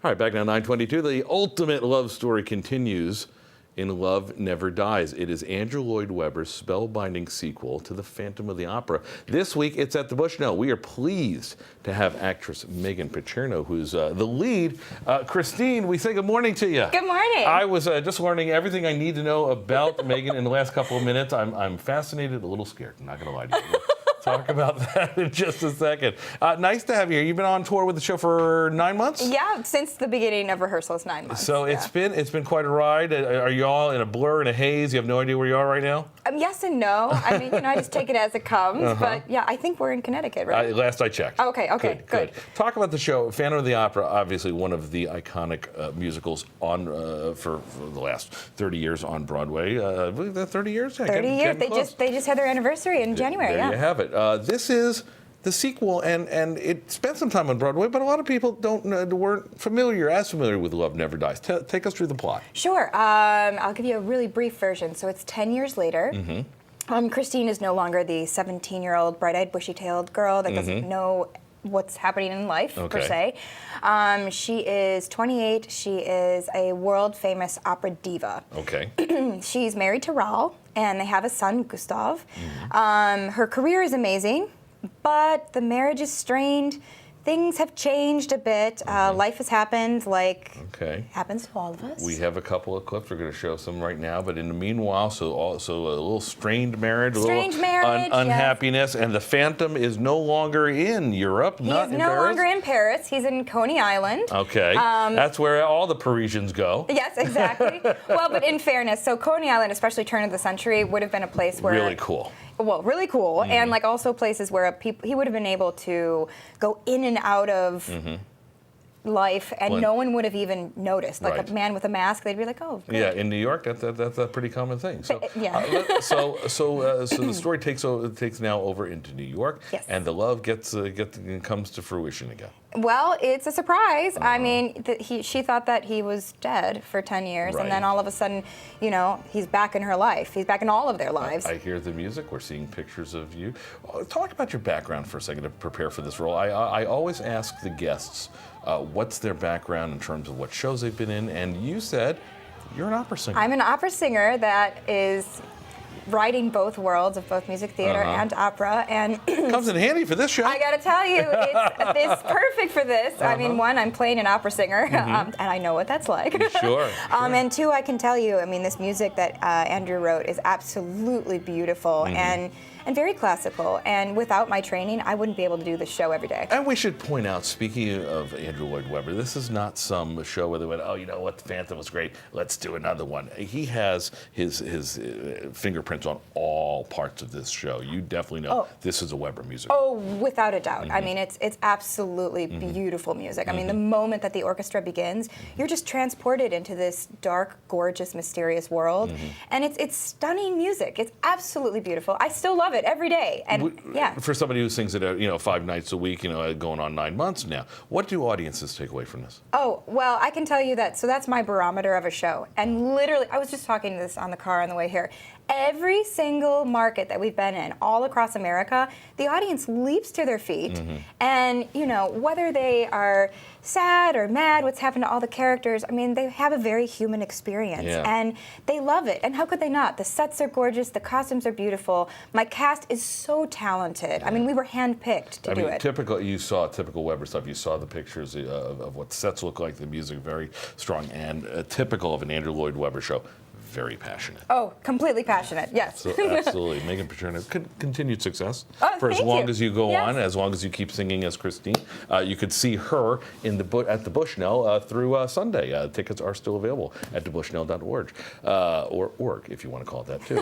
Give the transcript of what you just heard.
All right, back now, 9:22. The ultimate love story continues in Love Never Dies. It is Andrew Lloyd Webber's spellbinding sequel to The Phantom of the Opera. This week, it's at the Bushnell. We are pleased to have actress Meghan Picerno, who's the lead. Christine, we say good morning to you. Good morning. I was just learning everything I need to know about Meghan in the last couple of minutes. I'm fascinated, a little scared, I'm not going to lie to you. Talk about that in just a second. Nice to have you here. You've been on tour with the show for 9 months? Yeah, since the beginning of rehearsals, 9 months. So it's been quite a ride. Are you all in a blur, in a haze? You have no idea where you are right now? Yes and no. I mean, I just take it as it comes. But yeah, I think we're in Connecticut, right? Last I checked. Okay, good. Talk about the show. Phantom of the Opera, obviously one of the iconic musicals on for the last 30 years on Broadway. 30 years? Yeah, 30 years. They just had their anniversary in January. There you have it. This is the sequel, and it spent some time on Broadway, but a lot of people weren't as familiar with Love Never Dies. Take us through the plot. Sure. I'll give you a really brief version. So it's 10 years later. Christine is no longer the 17-year-old bright-eyed, bushy-tailed girl that doesn't know what's happening in life, per se. She is 28. She is a world-famous opera diva. Okay. She's married to Raoul, and they have a son, Gustav. Her career is amazing, but the marriage is strained. Things have changed a bit. Life has happened, like happens to all of us. We have a couple of clips. We're going to show some right now. But in the meanwhile, so a little strained marriage, unhappiness, and the Phantom is no longer in Europe. He's no longer in Paris. He's in Coney Island. Okay, that's where all the Parisians go. Yes, exactly. Well, but in fairness, so Coney Island, especially turn of the century, would have been a place where really cool. Well, really cool, and like also places where he would have been able to go in and out of life, and no one would have even noticed. Like a man with a mask, they'd be like, "Oh, great." Yeah." In New York, that's a pretty common thing. So, so the story takes now over into New York, and the love comes to fruition again. Well, it's a surprise. I mean, she thought that he was dead for 10 years, and then all of a sudden, he's back in her life. He's back in all of their lives. I hear the music. We're seeing pictures of you. Talk about your background for a second to prepare for this role. I always ask the guests what's their background in terms of what shows they've been in, and you said you're an opera singer. I'm an opera singer that is writing both worlds of both music theater and opera, and comes in handy for this show. I got to tell you, it's perfect for this. I mean, one, I'm playing an opera singer, and I know what that's like. Sure. And two, I can tell you, I mean, this music that Andrew wrote is absolutely beautiful and very classical. And without my training, I wouldn't be able to do this show every day. And we should point out, speaking of Andrew Lloyd Webber, this is not some show where they went, oh, you know what, The Phantom was great, let's do another one. He has his fingerprints on all parts of this show. You definitely know this is a Webber music. Oh, without a doubt. I mean, it's absolutely beautiful music. I mean, the moment that the orchestra begins, you're just transported into this dark, gorgeous, mysterious world. And it's stunning music. It's absolutely beautiful. I still love it every day. And for somebody who sings it 5 nights a week, going on 9 months now, what do audiences take away from this? Oh, well, I can tell you that. So that's my barometer of a show. And literally, I was just talking to this on the car on the way here. Every single market that we've been in, all across America, the audience leaps to their feet. And, whether they are sad or mad, what's happened to all the characters, I mean, they have a very human experience. And they love it. And how could they not? The sets are gorgeous. The costumes are beautiful. My cast is so talented. I mean, we were handpicked to do it. You saw typical Webber stuff. You saw the pictures of what sets look like, the music very strong, and typical of an Andrew Lloyd Webber show. Very passionate. Oh, completely passionate, yes. So, absolutely. Meghan Picerno, continued success for as long as you go on, as long as you keep singing as Christine. You could see her at the Bushnell through Sunday. Tickets are still available at thebushnell.org, or org if you want to call it that too.